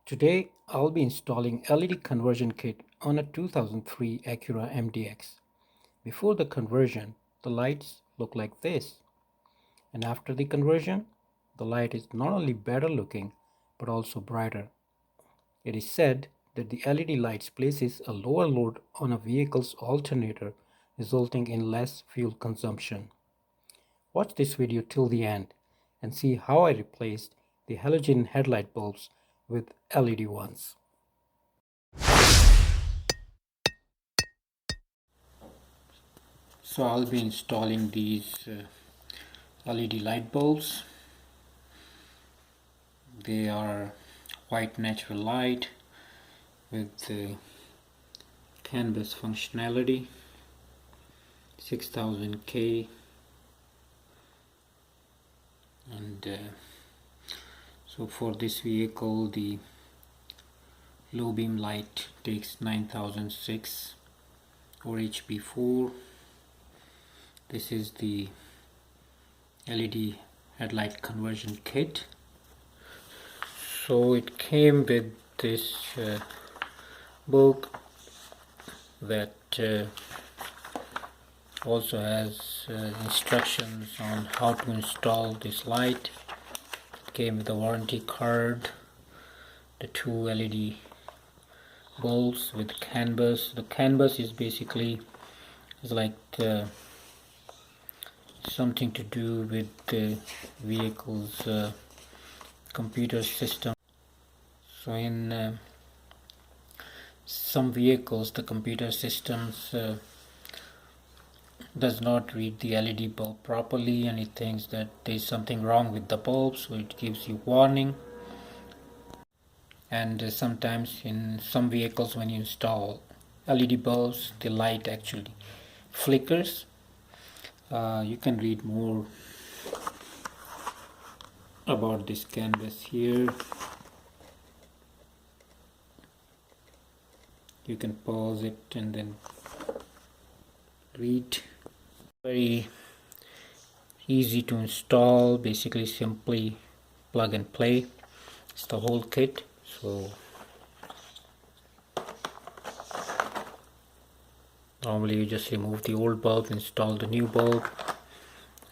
Today I'll be installing LED conversion kit on a 2003 Acura MDX. Before the conversion, the lights look like this. And after the conversion, the light is not only better looking but also brighter. It is said that the LED lights places a lower load on a vehicle's alternator, resulting in less fuel consumption. Watch this video till the end and see how I replaced the halogen headlight bulbs with LED ones. So I'll be installing these LED light bulbs. They are white natural light with the Canbus functionality, 6000K, and so for this vehicle the low beam light takes 9006 or HP4. This is the LED headlight conversion kit. So it came with this book that also has instructions on how to install this light. It came with a warranty card, the two LED bulbs with Canbus. The Canbus is basically like something to do with the vehicle's computer system. So in some vehicles the computer systems does not read the LED bulb properly, and it thinks that there is something wrong with the bulb, so it gives you warning. And sometimes in some vehicles when you install LED bulbs, the light actually flickers. You can read more about this canvas here. You can pause it and then read. Very easy to install, basically simply plug and play. It's the whole kit. So normally you just remove the old bulb, install the new bulb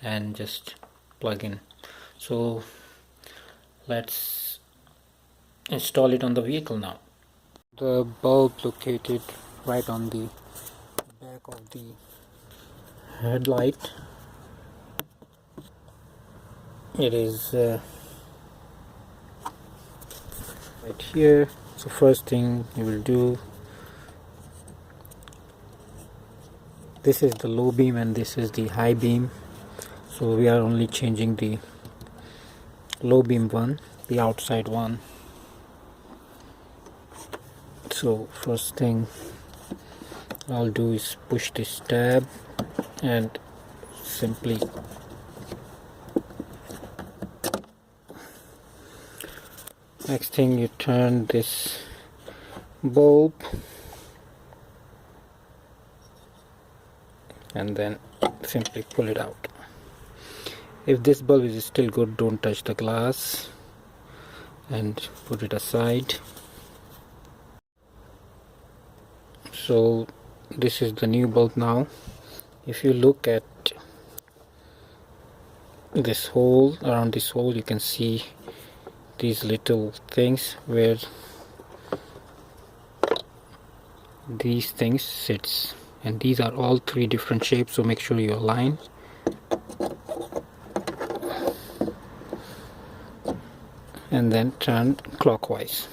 and just plug in. So let's install it on the vehicle now. The bulb located right on the back of the headlight. It is right here. So first thing you will do, this is the low beam and this is the high beam. So we are only changing the low beam one, the outside one. So first thing I'll do is push this tab and simply next thing you turn this bulb and then simply pull it out. If this bulb is still good, don't touch the glass and put it aside. So this is the new bulb now. If you look at this hole, around this hole you can see these little things where these things sits, and these are all three different shapes, so make sure you align. And then turn clockwise.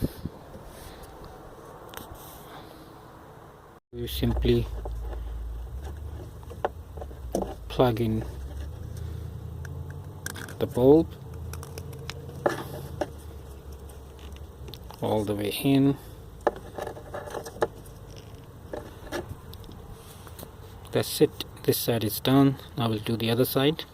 You simply plug in the bulb all the way in. That's it. This side is done. Now we'll do the other side.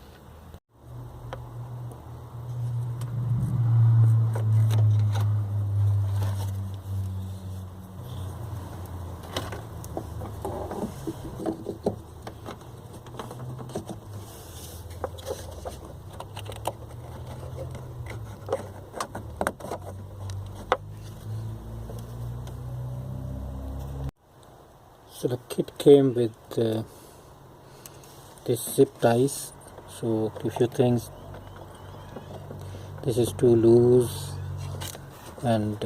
So the kit came with this zip ties. So if you think this is too loose and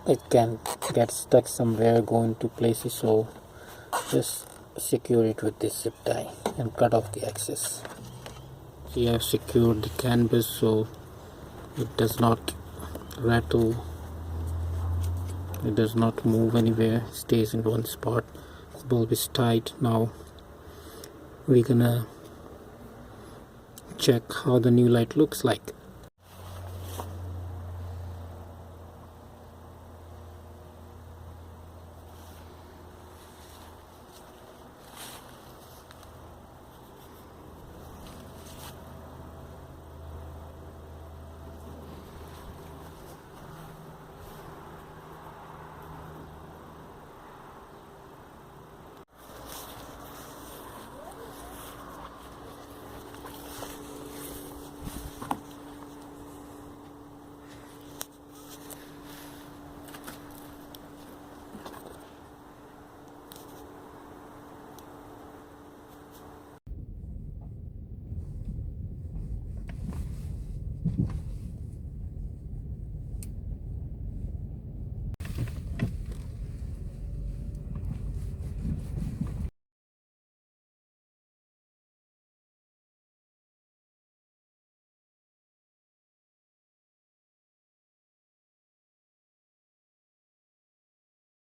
it can get stuck somewhere, go into places, so just secure it with this zip tie and cut off the excess. See, I have secured the canvas so it does not rattle, it does not move anywhere, it stays in one spot. The bulb is tight. Now we're gonna check how the new light looks like.